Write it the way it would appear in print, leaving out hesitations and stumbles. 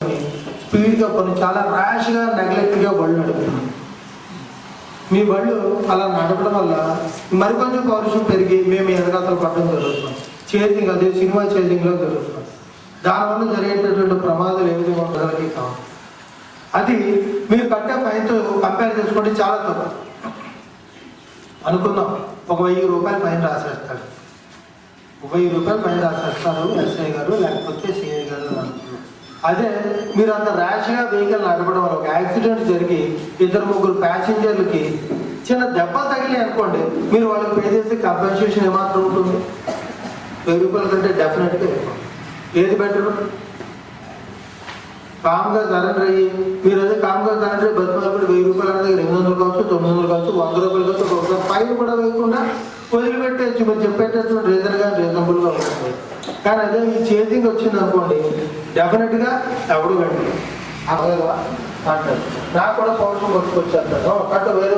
స్పీడ్గా కొన్ని చాలా ర్యాష్గా నెగ్లెక్ట్గా బళ్ళు నడుపుతున్నాం. మీ బళ్ళు అలా నడపడం వల్ల మరికొంచెం పౌరుషం పెరిగి మేము ఎదగాతలు పడడం జరుగుతున్నాం. చేజింగ్ అదే సినిమా చేజింగ్లో జరుగుతున్నాం. దానివల్ల జరిగేటటువంటి ప్రమాదాలు ఏ విధంగా ప్రజలకి కావాలి. అది మీరు కట్టే ఫైన్తో కంపేర్ చేసుకుంటే చాలా తక్కువ. అనుకుందాం, ఒక 1000 రూపాయలు ఫైన్ రాసేస్తాడు. 1000 రూపాయలు ఫైన్ రాసేస్తారు ఎస్ఐ గారు లేకపోతే సిఐ గారు అనుకున్నాం. అదే మీరు అంత ర్యాష్గా వెహికల్ నడపడం వల్ల ఒక యాక్సిడెంట్ జరిగి 2-3 ప్యాసింజర్లకి చిన్న దెబ్బ తగిలి అనుకోండి, మీరు వాళ్ళకి పే చేసే కంపెన్సేషన్ ఏమాత్రం ఉంటుంది? 1000 రూపాయల కంటే డెఫినెట్గా ఎక్కువ. ఏది బెటర్? కామ్గా సరెండర్ అయ్యి మీరు అదే కామ్గా సరెండర్ అయ్యి బతిమాలపడి 1000 రూపాయలు అనేది 200 కావచ్చు, 900 కావచ్చు, 100 రూపాయలు కావచ్చు, ఒకసారి ఫైన్ కూడా వేయకుండా వదిలిపెట్టేసి మీరు చెప్పేటటువంటి రీజనబుల్గా ఉంటుంది. కానీ అదే ఈ చేజింగ్ వచ్చింది అనుకోండి, డెఫినెట్గా ఎవడు వెంటనే అంటారు. నాకు కూడా పౌరుషం కొట్టుకొచ్చేస్తాను కట్ట వేరే